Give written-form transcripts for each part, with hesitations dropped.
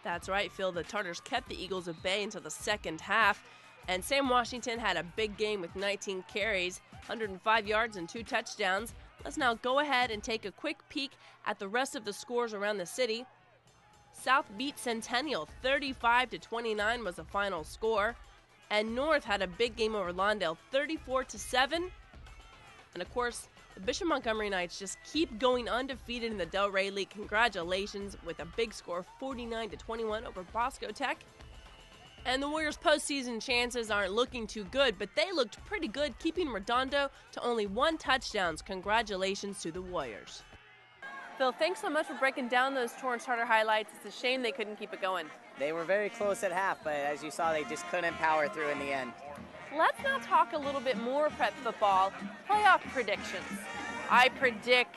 That's right, Phil. The Tartars kept the Eagles at bay until the second half, and Sam Washington had a big game with 19 carries, 105 yards, and 2 touchdowns. Let's now go ahead and take a quick peek at the rest of the scores around the city. South beat Centennial, 35-29 was the final score, and North had a big game over Lawndale, 34-7. And of course, the Bishop Montgomery Knights just keep going undefeated in the Delray League. Congratulations, with a big score, 49-21 over Bosco Tech. And the Warriors' postseason chances aren't looking too good, but they looked pretty good, keeping Redondo to only 1 touchdown. Congratulations to the Warriors. Phil, thanks so much for breaking down those Torrance Tartar highlights. It's a shame they couldn't keep it going. They were very close at half, but as you saw, they just couldn't power through in the end. Let's now talk a little bit more prep football, playoff predictions. I predict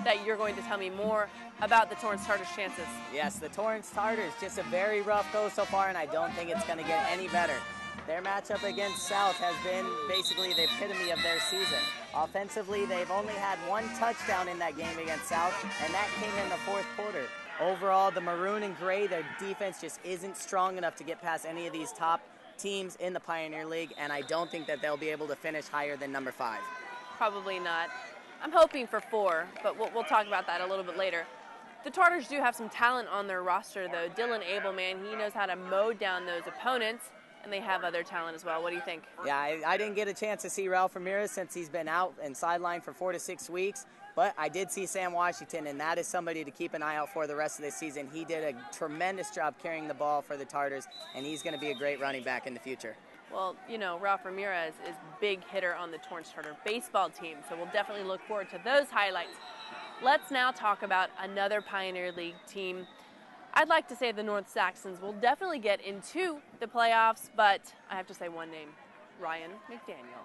that you're going to tell me more about the Torrance Tartars' chances. Yes, the Torrance Tartars, just a very rough go so far, and I don't think it's going to get any better. Their matchup against South has been basically the epitome of their season. Offensively, they've only had 1 touchdown in that game against South, and that came in the 4th quarter. Overall, the maroon and gray, their defense just isn't strong enough to get past any of these top teams in the Pioneer League, and I don't think that they'll be able to finish higher than number 5. Probably not. I'm hoping for 4, but we'll talk about that a little bit later. The Tartars do have some talent on their roster, though. Dylan Abelman, he knows how to mow down those opponents, and they have other talent as well. What do you think? Yeah, I didn't get a chance to see Ralph Ramirez since he's been out and sidelined for 4 to 6 weeks, but I did see Sam Washington, and that is somebody to keep an eye out for the rest of this season. He did a tremendous job carrying the ball for the Tartars, and he's going to be a great running back in the future. Well, you know, Ralph Ramirez is big hitter on the Torrance Tartar baseball team, so we'll definitely look forward to those highlights. Let's now talk about another Pioneer League team. I'd like to say the North Saxons will definitely get into the playoffs, but I have to say one name, Ryan McDaniel.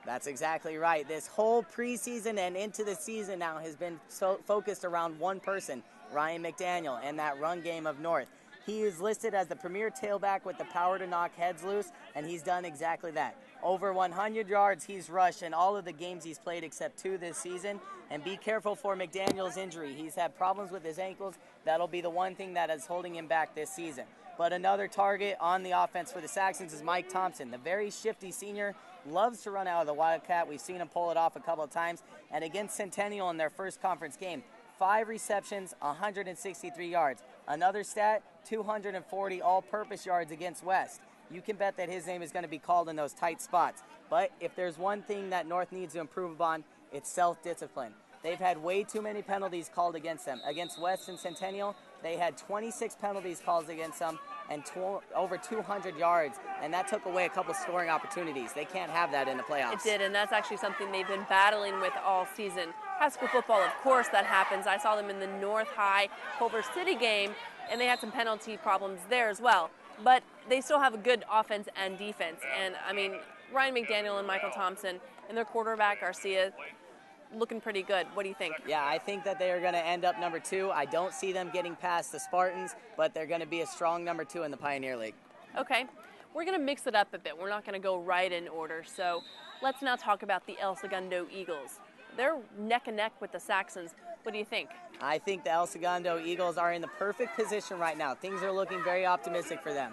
That's exactly right. This whole preseason and into the season now has been so focused around one person, Ryan McDaniel, and that run game of North. He is listed as the premier tailback with the power to knock heads loose, and he's done exactly that. Over 100 yards he's rushed in all of the games he's played except 2 this season. And be careful for McDaniel's injury. He's had problems with his ankles. That'll be the one thing that is holding him back this season. But another target on the offense for the Saxons is Mike Thompson. The very shifty senior loves to run out of the Wildcat. We've seen him pull it off a couple of times. And against Centennial in their first conference game, 5 receptions, 163 yards. Another stat, 240 all-purpose yards against West. You can bet that his name is going to be called in those tight spots. But if there's one thing that North needs to improve upon, it's self-discipline. They've had way too many penalties called against them. Against West and Centennial, they had 26 penalties called against them and over 200 yards, and that took away a couple scoring opportunities. They can't have that in the playoffs. It did, and that's actually something they've been battling with all season. High school football, of course, that happens. I saw them in the North High Culver City game, and they had some penalty problems there as well. But they still have a good offense and defense. And, I mean, Ryan McDaniel and Michael Thompson and their quarterback, Garcia, looking pretty good. What do you think? Yeah, I think that they are going to end up number 2. I don't see them getting past the Spartans, but they're going to be a strong number 2 in the Pioneer League. Okay. We're going to mix it up a bit. We're not going to go right in order. So let's now talk about the El Segundo Eagles. They're neck and neck with the Saxons. What do you think? I think the El Segundo Eagles are in the perfect position right now. Things are looking very optimistic for them.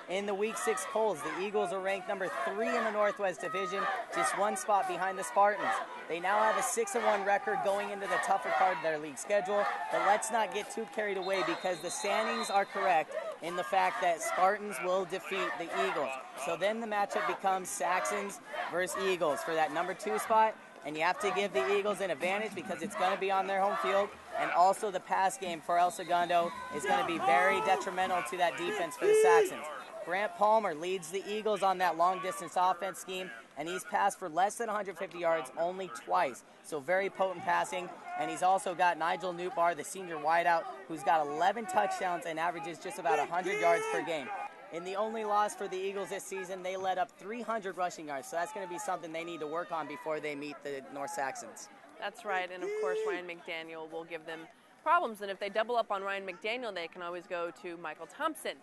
In the Week 6 polls, the Eagles are ranked number 3 in the Northwest Division, just 1 spot behind the Spartans. They now have a 6-1 record going into the tougher part of their league schedule, but let's not get too carried away because the standings are correct in the fact that Spartans will defeat the Eagles. So then the matchup becomes Saxons versus Eagles for that number 2 spot, and you have to give the Eagles an advantage because it's going to be on their home field, and also the pass game for El Segundo is going to be very detrimental to that defense for the Saxons. Grant Palmer leads the Eagles on that long-distance offense scheme, and he's passed for less than 150 yards only twice. So very potent passing. And he's also got Nigel Newtbar, the senior wideout, who's got 11 touchdowns and averages just about 100 yards per game. In the only loss for the Eagles this season, they led up 300 rushing yards. So that's going to be something they need to work on before they meet the North Saxons. That's right. And, of course, Ryan McDaniel will give them problems. And if they double up on Ryan McDaniel, they can always go to Michael Thompson.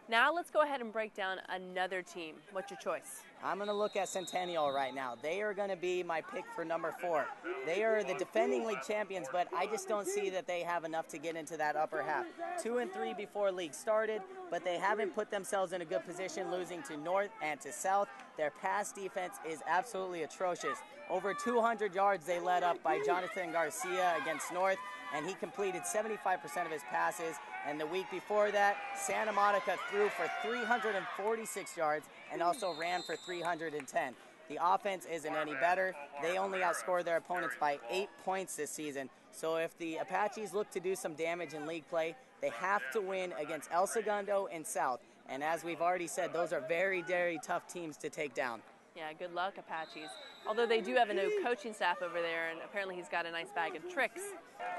Now let's go ahead and break down another team. What's your choice? I'm going to look at Centennial right now. They are going to be my pick for number 4. They are the defending league champions, but I just don't see that they have enough to get into that upper half. 2-3 before league started, but they haven't put themselves in a good position, losing to North and to South. Their pass defense is absolutely atrocious. Over 200 yards they led up by Jonathan Garcia against North, and he completed 75% of his passes. And the week before that, Santa Monica threw for 346 yards and also ran for 310. The offense isn't any better. They only outscored their opponents by 8 points this season. So if the Apaches look to do some damage in league play, they have to win against El Segundo and South. And as we've already said, those are very, very tough teams to take down. Yeah, good luck, Apaches. Although they do have a new coaching staff over there, and apparently he's got a nice bag of tricks.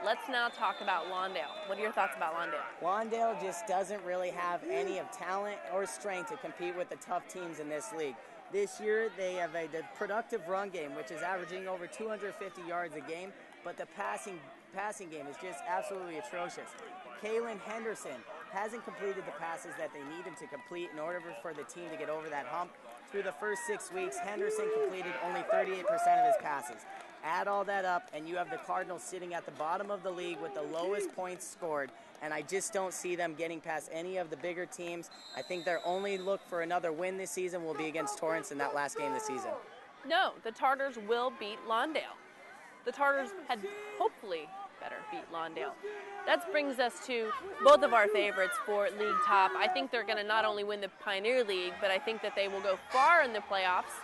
Let's now talk about Lawndale. What are your thoughts about Lawndale? Lawndale just doesn't really have any of talent or strength to compete with the tough teams in this league. This year, they have a productive run game, which is averaging over 250 yards a game, but the passing game is just absolutely atrocious. Kalen Henderson hasn't completed the passes that they need him to complete in order for the team to get over that hump. Through the first 6 weeks, Henderson completed only 38% of his passes. Add all that up, and you have the Cardinals sitting at the bottom of the league with the lowest points scored, and I just don't see them getting past any of the bigger teams. I think their only look for another win this season will be against Torrance in that last game of the season. No, the Tartars will beat Lawndale. The Tartars had hopefully better beat Lawndale. That brings us to both of our favorites for league top. I think they're going to not only win the Pioneer League, but I think that they will go far in the playoffs.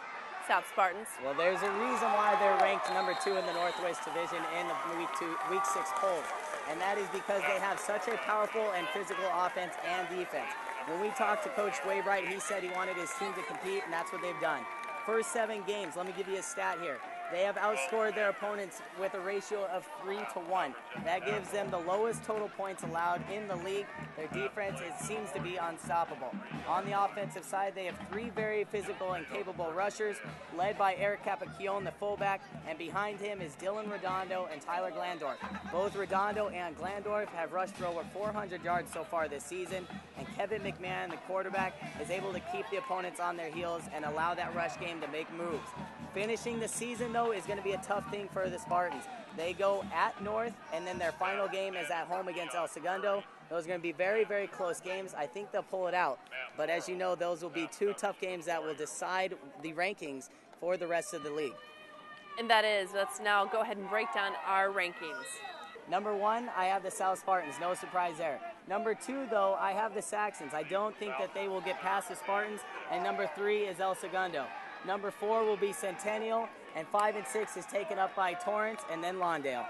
South Spartans. Well, there's a reason why they're ranked number 2 in the Northwest Division in the week 6 poll, and that is because they have such a powerful and physical offense and defense. When we talked to Coach Wainwright, he said he wanted his team to compete, and that's what they've done. First 7 games, let me give you a stat here. They have outscored their opponents with a ratio of 3-1. That gives them the lowest total points allowed in the league. Their defense seems to be unstoppable. On the offensive side, they have 3 very physical and capable rushers, led by Eric Capacchione, the fullback, and behind him is Dylan Redondo and Tyler Glandorf. Both Redondo and Glandorf have rushed for over 400 yards so far this season, and Kevin McMahon, the quarterback, is able to keep the opponents on their heels and allow that rush game to make moves. Finishing the season, though, is going to be a tough thing for the Spartans. They go at North, and then their final game is at home against El Segundo. Those are going to be very, very close games. I think they'll pull it out. But as you know, those will be 2 tough games that will decide the rankings for the rest of the league. And that is, let's now go ahead and break down our rankings. Number 1, I have the South Spartans. No surprise there. Number 2, though, I have the Saxons. I don't think that they will get past the Spartans. And number 3 is El Segundo. Number 4 will be Centennial, and 5 and 6 is taken up by Torrance and then Lawndale.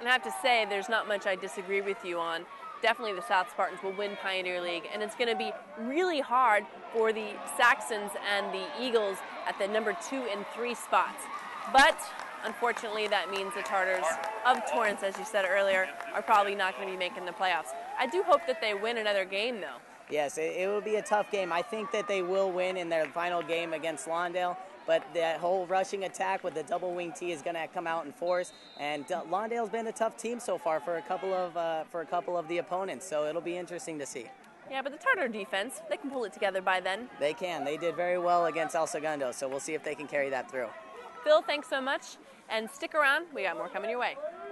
And I have to say, there's not much I disagree with you on. Definitely the South Spartans will win Pioneer League, and it's going to be really hard for the Saxons and the Eagles at the number 2 and 3 spots. But unfortunately, that means the Tartars of Torrance, as you said earlier, are probably not going to be making the playoffs. I do hope that they win another game, though. Yes, it will be a tough game. I think that they will win in their final game against Lawndale, but that whole rushing attack with the double wing T is going to come out in force. And Lawndale's been a tough team so far for a couple of the opponents, so it'll be interesting to see. Yeah, but the Tartar defense, they can pull it together by then. They can. They did very well against El Segundo, so we'll see if they can carry that through. Phil, thanks so much, and stick around. We got more coming your way.